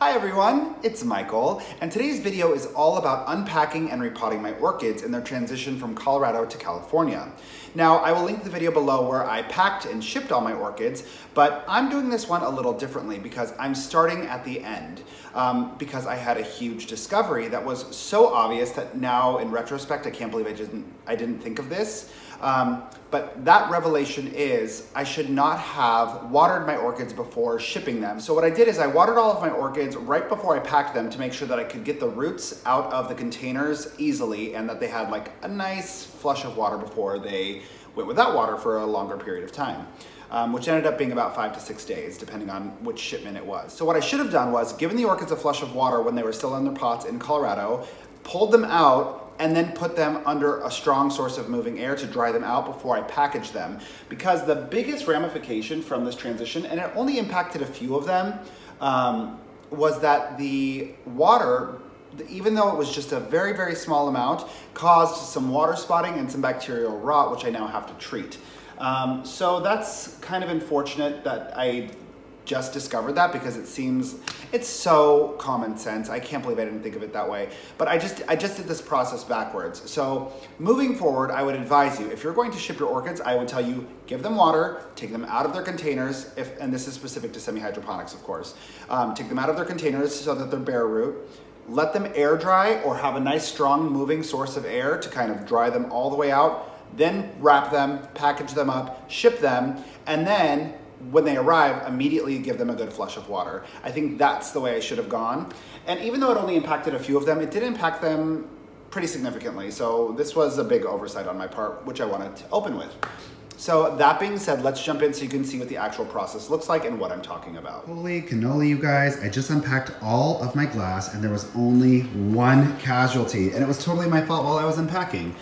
Hi everyone, it's Michael, and today's video is all about unpacking and repotting my orchids in their transition from Colorado to California. Now, I will link the video below where I packed and shipped all my orchids, but I'm doing this one a little differently because I'm starting at the end because I had a huge discovery that was so obvious that now in retrospect, I can't believe I didn't think of this. But that revelation is I should not have watered my orchids before shipping them. So what I did is I watered all of my orchids right before I packed them to make sure that I could get the roots out of the containers easily and that they had like a nice flush of water before they went without water for a longer period of time. Which ended up being about 5 to 6 days, depending on which shipment it was. So what I should have done was given the orchids a flush of water when they were still in their pots in Colorado, pulled them out, and then put them under a strong source of moving air to dry them out before I package them. Because the biggest ramification from this transition, and it only impacted a few of them, was that the water, even though it was just a very, very small amount, caused some water spotting and some bacterial rot, which I now have to treat. So that's kind of unfortunate that I just discovered that because it's so common sense. I can't believe I didn't think of it that way. But I just did this process backwards. So moving forward, I would advise you, if you're going to ship your orchids, I would tell you, give them water, take them out of their containers, and this is specific to semi-hydroponics, of course. Take them out of their containers so that they're bare root. Let them air dry or have a nice strong moving source of air to kind of dry them all the way out. Then wrap them, package them up, ship them, and then when they arrive, immediately give them a good flush of water. I think that's the way I should have gone. And even though it only impacted a few of them, it did impact them pretty significantly. So this was a big oversight on my part, which I wanted to open with. So that being said, let's jump in so you can see what the actual process looks like and what I'm talking about. Holy cannoli, you guys. I just unpacked all of my glass and there was only one casualty, and it was totally my fault while I was unpacking.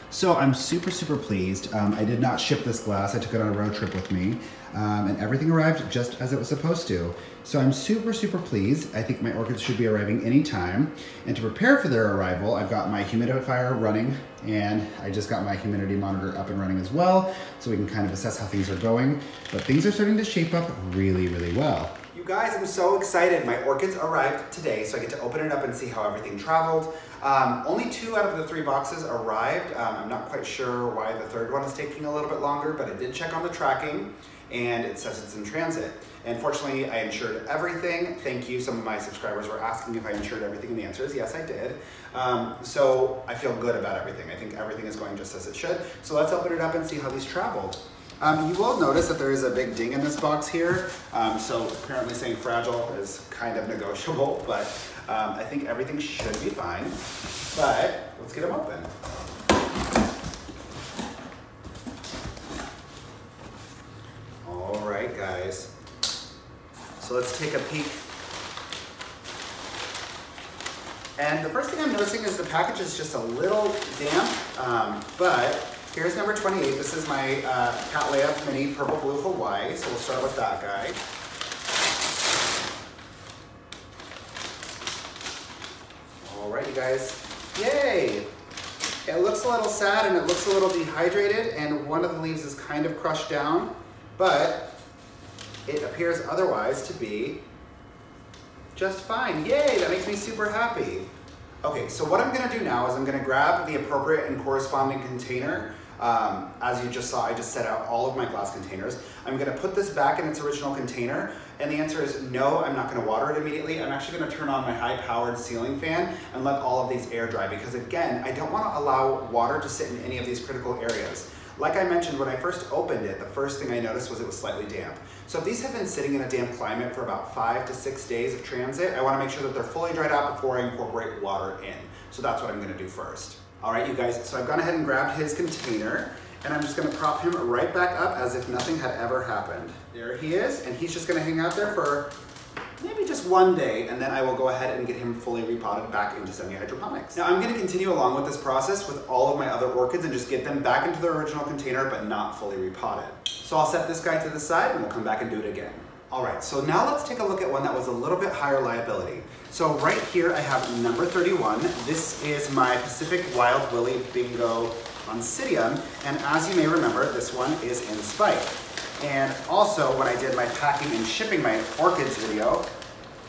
So I'm super, super pleased. I did not ship this glass. I took it on a road trip with me, and everything arrived just as it was supposed to. So I'm super, super pleased. I think my orchids should be arriving anytime. And to prepare for their arrival, I've got my humidifier running, and I just got my humidity monitor up and running as well, so we can kind of assess how things are going. But things are starting to shape up really, really well. You guys, I'm so excited. My orchids arrived today, so I get to open it up and see how everything traveled. Only 2 out of the 3 boxes arrived. I'm not quite sure why the third one is taking a little bit longer, but I did check on the tracking and it says it's in transit. And fortunately, I insured everything. Thank you. Some of my subscribers were asking if I insured everything, and the answer is yes, I did. So I feel good about everything. I think everything is going just as it should. So let's open it up and see how these traveled. You will notice that there is a big ding in this box here. So apparently saying fragile is kind of negotiable, but I think everything should be fine. But let's get them open. All right, guys. So let's take a peek. And the first thing I'm noticing is the package is just a little damp, but here's number 28. This is my Cattleya Mini Purple Blue Hawaii, so we'll start with that guy. All right, you guys, yay! It looks a little sad and it looks a little dehydrated, and one of the leaves is kind of crushed down, but it appears otherwise to be just fine. Yay, that makes me super happy. Okay, so what I'm gonna do now is I'm gonna grab the appropriate and corresponding container. As you just saw, I just set out all of my glass containers. I'm gonna put this back in its original container, and the answer is no, I'm not gonna water it immediately. I'm actually gonna turn on my high-powered ceiling fan and let all of these air dry, because again, I don't wanna allow water to sit in any of these critical areas. Like I mentioned, when I first opened it, the first thing I noticed was it was slightly damp. So if these have been sitting in a damp climate for about 5 to 6 days of transit, I wanna make sure that they're fully dried out before I incorporate water in. So that's what I'm gonna do first. All right, you guys, so I've gone ahead and grabbed his container, and I'm just gonna prop him right back up as if nothing had ever happened. There he is, and he's just gonna hang out there for maybe just 1 day, and then I will go ahead and get him fully repotted back into semi-hydroponics. Now I'm gonna continue along with this process with all of my other orchids and just get them back into their original container, but not fully repotted. So I'll set this guy to the side and we'll come back and do it again. All right, so now let's take a look at one that was a little bit higher liability. So right here I have number 31. This is my Pacific Wild Willy Bingo Oncidium, and as you may remember, this one is in spike. And also, when I did my packing and shipping my orchids video,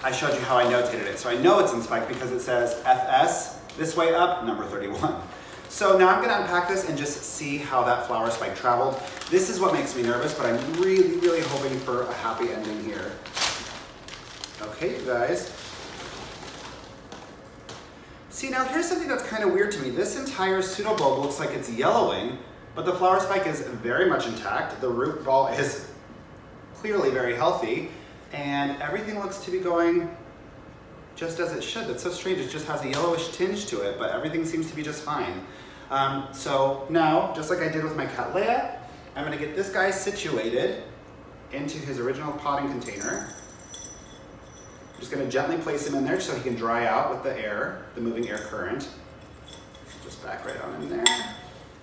I showed you how I notated it. So I know it's in spike because it says FS, this way up, number 31. So now I'm gonna unpack this and just see how that flower spike traveled. This is what makes me nervous, but I'm really, really hoping for a happy ending here. Okay, you guys. See, now here's something that's kind of weird to me. This entire pseudobulb looks like it's yellowing, but the flower spike is very much intact. The root ball is clearly very healthy, and everything looks to be going just as it should. That's so strange. It just has a yellowish tinge to it, but everything seems to be just fine. So now, just like I did with my Cattleya, I'm gonna get this guy situated into his original potting container. I'm just gonna gently place him in there so he can dry out with the air, the moving air current. Just back right on in there.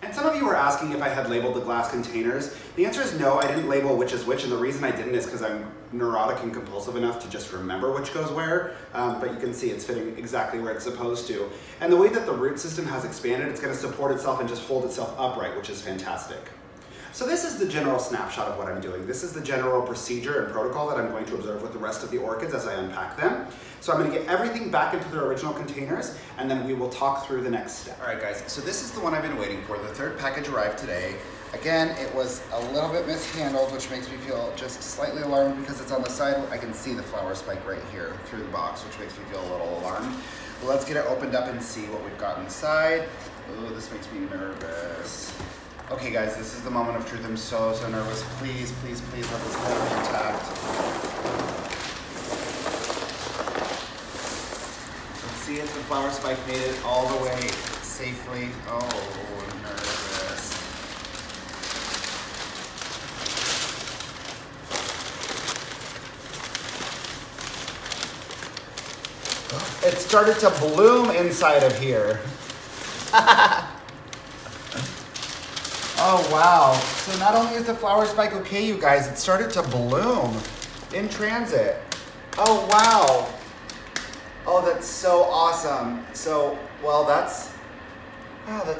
And some of you were asking if I had labeled the glass containers. The answer is no, I didn't label which is which, and the reason I didn't is because I'm neurotic and compulsive enough to just remember which goes where, but you can see it's fitting exactly where it's supposed to. And the way that the root system has expanded, it's gonna support itself and just hold itself upright, which is fantastic. So this is the general snapshot of what I'm doing. This is the general procedure and protocol that I'm going to observe with the rest of the orchids as I unpack them. So I'm gonna get everything back into their original containers, and then we will talk through the next step. All right, guys, so this is the one I've been waiting for. The third package arrived today. Again, it was a little bit mishandled, which makes me feel just slightly alarmed because it's on the side. I can see the flower spike right here through the box, which makes me feel a little alarmed. Well, let's get it opened up and see what we've got inside. Ooh, this makes me nervous. Okay guys, this is the moment of truth. I'm so nervous. Please, please, please let this guy be intact. Let's see if the flower spike made it all the way safely. Oh, I'm nervous. It started to bloom inside of here. Oh wow, so not only is the flower spike okay, you guys, it started to bloom in transit. Oh wow. Oh, that's so awesome. So, well, that's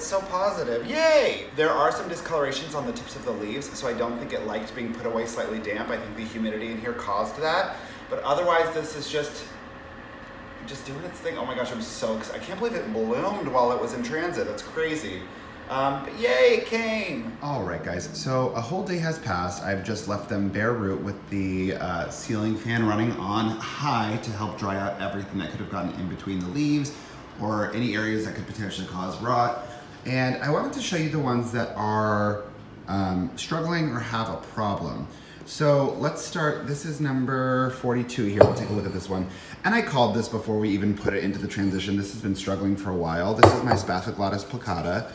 so positive. Yay! There are some discolorations on the tips of the leaves, so I don't think it liked being put away slightly damp. I think the humidity in here caused that. But otherwise, this is just doing its thing. Oh my gosh, I'm so excited. I can't believe it bloomed while it was in transit. That's crazy. But yay, it came! All right, guys, so a whole day has passed. I've just left them bare root with the ceiling fan running on high to help dry out everything that could have gotten in between the leaves or any areas that could potentially cause rot. And I wanted to show you the ones that are struggling or have a problem. So let's start, this is number 42 here. We'll take a look at this one. And I called this before we even put it into the transition. This has been struggling for a while. This is my Spathoglotis plicata.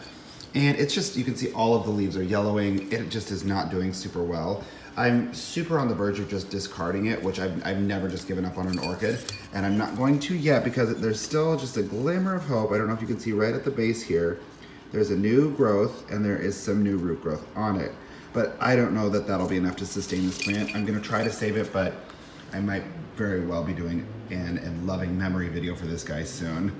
And it's just, you can see all of the leaves are yellowing. It just is not doing super well. I'm super on the verge of just discarding it, which I've never just given up on an orchid. And I'm not going to yet because there's still just a glimmer of hope. I don't know if you can see right at the base here. There's a new growth and there is some new root growth on it. But I don't know that that'll be enough to sustain this plant. I'm gonna try to save it, but I might very well be doing an loving memory video for this guy soon.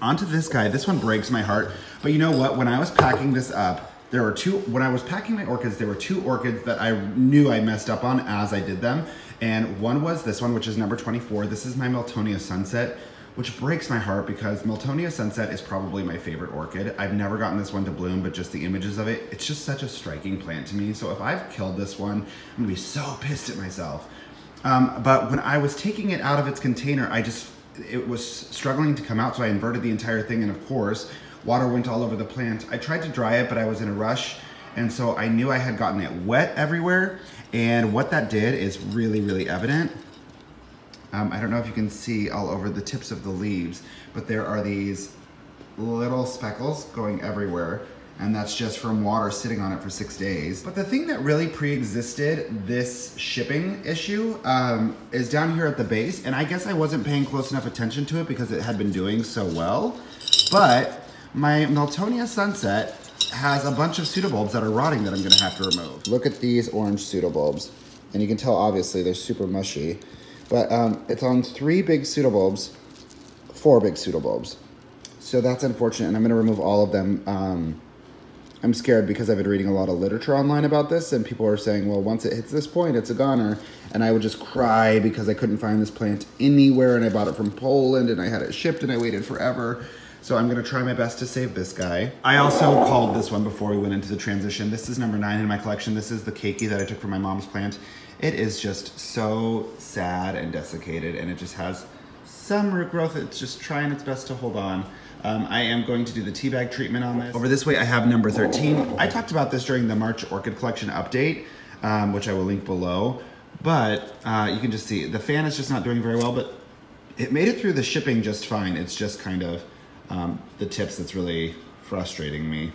Onto this guy. This one breaks my heart. But you know what? When I was packing this up, when I was packing my orchids, there were two orchids that I knew I messed up on as I did them. And one was this one, which is number 24. This is my Miltonia Sunset, which breaks my heart because Miltonia Sunset is probably my favorite orchid. I've never gotten this one to bloom, but just the images of it, it's just such a striking plant to me. So if I've killed this one, I'm gonna be so pissed at myself. But when I was taking it out of its container, it was struggling to come out, so I inverted the entire thing, and of course, water went all over the plant. I tried to dry it, but I was in a rush, and so I knew I had gotten it wet everywhere, and what that did is really, really evident. I don't know if you can see all over the tips of the leaves, but there are these little speckles going everywhere, and that's just from water sitting on it for 6 days. But the thing that really pre-existed this shipping issue is down here at the base, and I guess I wasn't paying close enough attention to it because it had been doing so well. But my Miltonia Sunset has a bunch of pseudobulbs that are rotting that I'm gonna have to remove. Look at these orange pseudobulbs, and you can tell obviously they're super mushy. But it's on 3 big pseudobulbs, 4 big pseudobulbs. So that's unfortunate, and I'm gonna remove all of them I'm scared because I've been reading a lot of literature online about this, and people are saying, well, once it hits this point, it's a goner. And I would just cry because I couldn't find this plant anywhere, and I bought it from Poland, and I had it shipped, and I waited forever. So I'm gonna try my best to save this guy. I also called this one before we went into the transition. This is number 9 in my collection. This is the keiki that I took from my mom's plant. It is just so sad and desiccated, and it just has some root growth. It's just trying its best to hold on. I am going to do the tea bag treatment on this. Over this way, I have number 13. I talked about this during the March Orchid Collection update, which I will link below. But you can just see, the fan is just not doing very well, but it made it through the shipping just fine. It's just kind of the tips that's really frustrating me.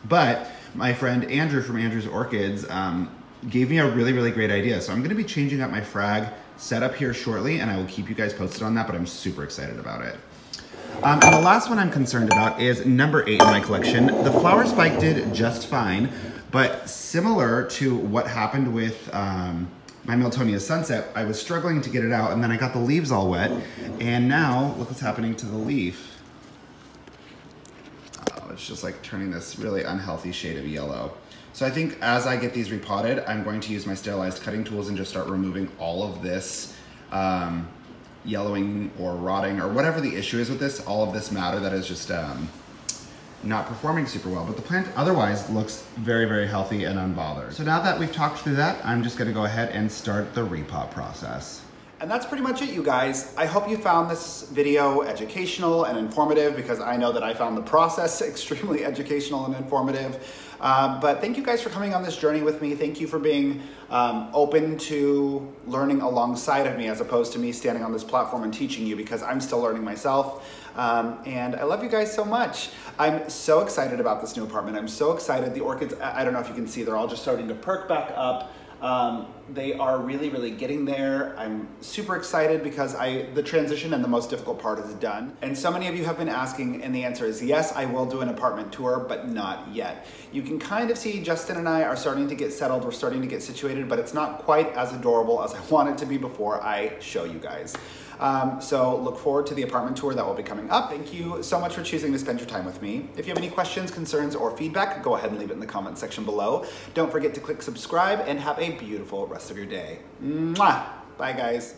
But my friend Andrew from Andrew's Orchids gave me a really, really great idea. So I'm gonna be changing up my frag setup here shortly, and I will keep you guys posted on that, but I'm super excited about it. And the last one I'm concerned about is number 8 in my collection. The flower spike did just fine, but similar to what happened with my Miltonia Sunset, I was struggling to get it out, and then I got the leaves all wet, and now look what's happening to the leaf. Oh, it's just like turning this really unhealthy shade of yellow. So I think as I get these repotted, I'm going to use my sterilized cutting tools and just start removing all of this yellowing or rotting or whatever the issue is with this, all of this matter that is just not performing super well. But the plant otherwise looks very, very healthy and unbothered. So now that we've talked through that, I'm just gonna go ahead and start the repot process. And that's pretty much it, you guys. I hope you found this video educational and informative, because I know that I found the process extremely educational and informative. But thank you guys for coming on this journey with me. Thank you for being open to learning alongside of me, as opposed to me standing on this platform and teaching you, because I'm still learning myself. And I love you guys so much. I'm so excited about this new apartment. I'm so excited. The orchids, I don't know if you can see, they're all just starting to perk back up. They are really, really getting there. I'm super excited because the transition and the most difficult part is done. And so many of you have been asking, and the answer is yes, I will do an apartment tour, but not yet. You can kind of see Justin and I are starting to get settled. We're starting to get situated, but it's not quite as adorable as I want it to be before I show you guys. So look forward to the apartment tour that will be coming up. Thank you so much for choosing to spend your time with me. If you have any questions, concerns, or feedback, go ahead and leave it in the comment section below. Don't forget to click subscribe, and have a beautiful rest of your day. Mwah! Bye, guys.